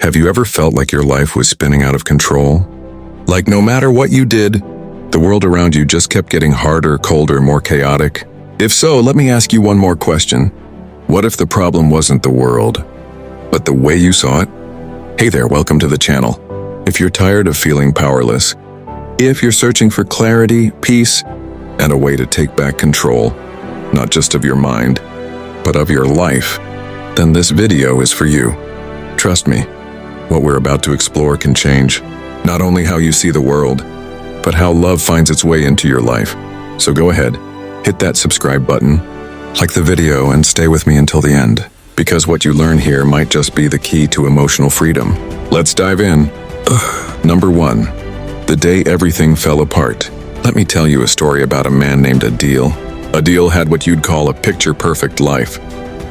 Have you ever felt like your life was spinning out of control? Like no matter what you did, the world around you just kept getting harder, colder, more chaotic? If so, let me ask you one more question. What if the problem wasn't the world, but the way you saw it? Hey there, welcome to the channel. If you're tired of feeling powerless, if you're searching for clarity, peace, and a way to take back control, not just of your mind, but of your life, then this video is for you. Trust me, what we're about to explore can change not only how you see the world, but how love finds its way into your life. So go ahead, hit that subscribe button, like the video, and stay with me until the end, because what you learn here might just be the key to emotional freedom. Let's dive in. Number 1. The day everything fell apart. Let me tell you a story about a man named Adil. Adil had what you'd call a picture-perfect life.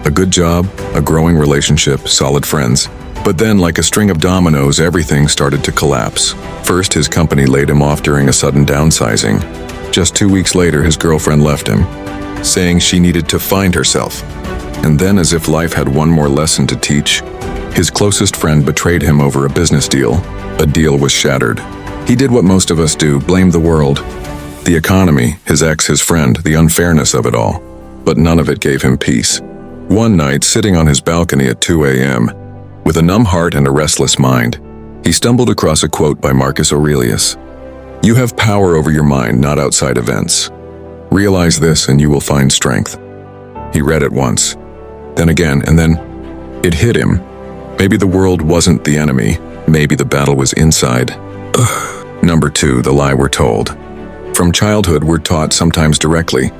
A good job, a growing relationship, solid friends. But then, like a string of dominoes, everything started to collapse. First, his company laid him off during a sudden downsizing. Just 2 weeks later, his girlfriend left him, saying she needed to find herself. And then, as if life had one more lesson to teach, his closest friend betrayed him over a business deal. Adil was shattered. He did what most of us do, blame the world, the economy, his ex, his friend, the unfairness of it all. But none of it gave him peace. One night, sitting on his balcony at 2 a.m., with a numb heart and a restless mind, he stumbled across a quote by Marcus Aurelius. "You have power over your mind, not outside events. Realize this and you will find strength." He read it once, then again, and then it hit him. Maybe the world wasn't the enemy. Maybe the battle was inside. Number 2, the lie we're told. From childhood, we're taught, sometimes directly,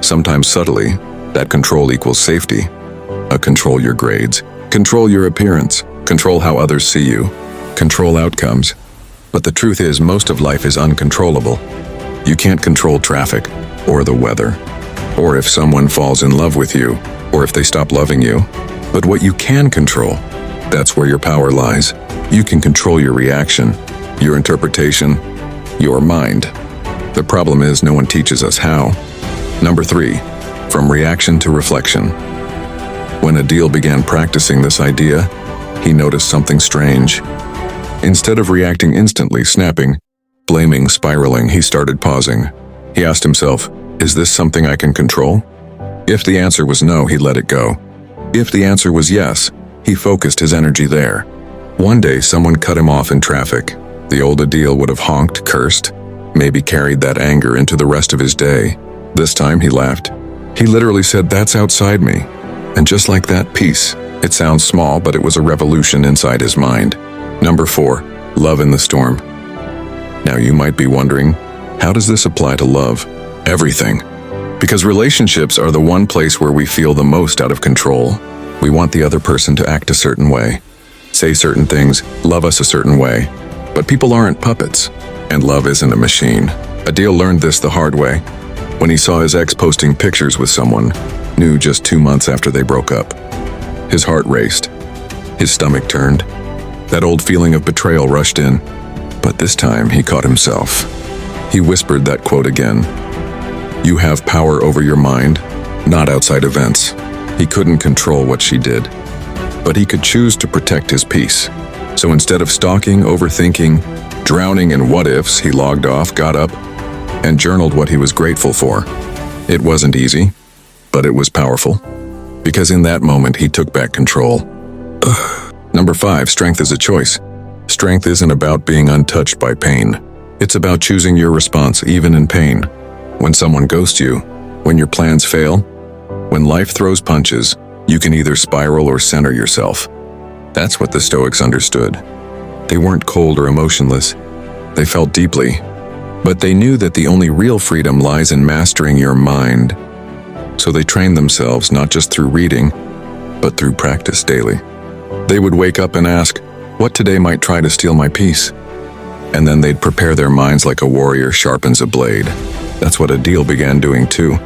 sometimes subtly, that control equals safety. Control your grades, control your appearance, control how others see you, control outcomes. But the truth is, most of life is uncontrollable. You can't control traffic, or the weather, or if someone falls in love with you, or if they stop loving you. But what you can control, that's where your power lies. You can control your reaction, your interpretation, your mind. The problem is, no one teaches us how. Number 3, from reaction to reflection. When Adil began practicing this idea, he noticed something strange. Instead of reacting instantly, snapping, blaming, spiraling, he started pausing. He asked himself, is this something I can control? If the answer was no, he let it go. If the answer was yes, he focused his energy there. One day, someone cut him off in traffic. The old Adil would have honked, cursed, maybe carried that anger into the rest of his day. This time, he laughed. He literally said, "That's outside me." And just like that, peace. It sounds small, but it was a revolution inside his mind. Number 4, love in the storm. Now you might be wondering, how does this apply to love? Everything. Because relationships are the one place where we feel the most out of control. We want the other person to act a certain way, say certain things, love us a certain way. But people aren't puppets, and love isn't a machine. Adil learned this the hard way when he saw his ex posting pictures with someone new just 2 months after they broke up. His heart raced. His stomach turned. That old feeling of betrayal rushed in. But this time, he caught himself. He whispered that quote again. "You have power over your mind, not outside events." He couldn't control what she did, but he could choose to protect his peace. So instead of stalking, overthinking, drowning in what-ifs, he logged off, got up, and journaled what he was grateful for. It wasn't easy, but it was powerful, because in that moment, he took back control. Number 5, strength is a choice. Strength isn't about being untouched by pain. It's about choosing your response, even in pain. When someone ghosts you, when your plans fail, when life throws punches, you can either spiral or center yourself. That's what the Stoics understood. They weren't cold or emotionless. They felt deeply. But they knew that the only real freedom lies in mastering your mind. So they trained themselves not just through reading, but through practice daily. They would wake up and ask, what today might try to steal my peace? And then they'd prepare their minds like a warrior sharpens a blade. That's what Adil began doing too.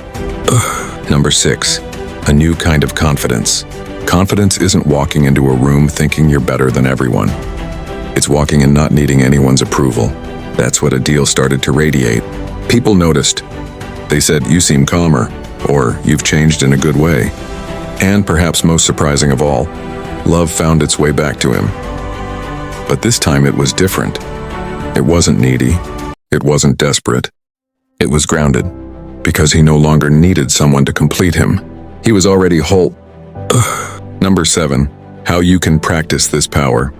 Number 6, a new kind of confidence. Confidence isn't walking into a room thinking you're better than everyone. It's walking in not needing anyone's approval. That's what Adil started to radiate. People noticed. They said, "You seem calmer," or "You've changed in a good way." And perhaps most surprising of all, love found its way back to him. But this time it was different. It wasn't needy. It wasn't desperate. It was grounded, because he no longer needed someone to complete him. He was already whole. Number 7, how you can practice this power.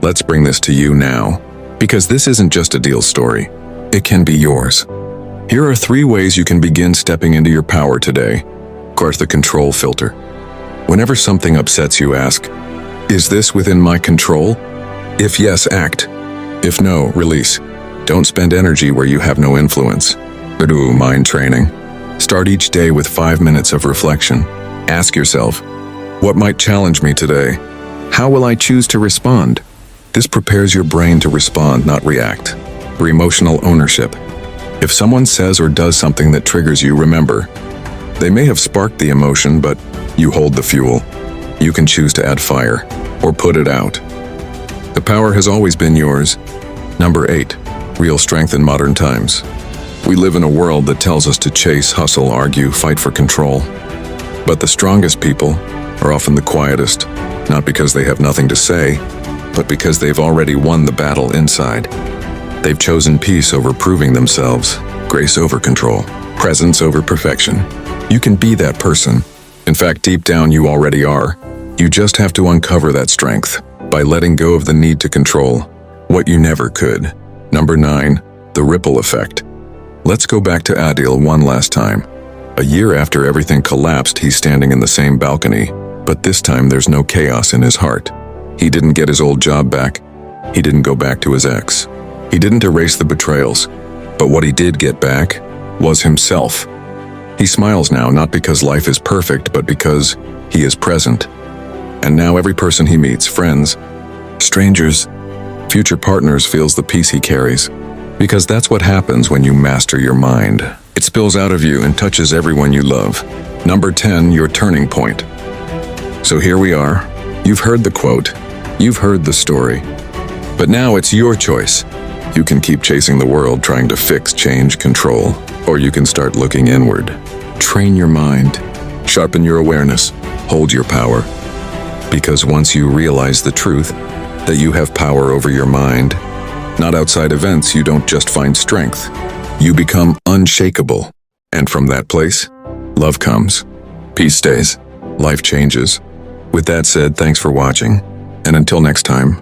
Let's bring this to you now, because this isn't just a deal story. It can be yours. Here are 3 ways you can begin stepping into your power today. Of course, the control filter. Whenever something upsets you, ask, is this within my control? If yes, act. If no, release. Don't spend energy where you have no influence. Do mind training. Start each day with 5 minutes of reflection. Ask yourself, what might challenge me today? How will I choose to respond? This prepares your brain to respond, not react. For emotional ownership. If someone says or does something that triggers you, remember, they may have sparked the emotion, but you hold the fuel. You can choose to add fire or put it out. The power has always been yours. Number 8, real strength in modern times. We live in a world that tells us to chase, hustle, argue, fight for control. But the strongest people are often the quietest, not because they have nothing to say, but because they've already won the battle inside. They've chosen peace over proving themselves, grace over control, presence over perfection. You can be that person. In fact, deep down you already are. You just have to uncover that strength by letting go of the need to control what you never could. Number 9, the ripple effect. Let's go back to Adil one last time. A year after everything collapsed, he's standing in the same balcony, but this time there's no chaos in his heart. He didn't get his old job back. He didn't go back to his ex. He didn't erase the betrayals. But what he did get back was himself. He smiles now, not because life is perfect, but because he is present. And now every person he meets, friends, strangers, future partners, feels the peace he carries. Because that's what happens when you master your mind. It spills out of you and touches everyone you love. Number 10, your turning point. So here we are. You've heard the quote. You've heard the story. But now it's your choice. You can keep chasing the world, trying to fix, change, control. Or you can start looking inward. Train your mind. Sharpen your awareness. Hold your power. Because once you realize the truth, that you have power over your mind, not outside events, you don't just find strength. You become unshakable. And from that place, love comes. Peace stays. Life changes. With that said, thanks for watching. And until next time,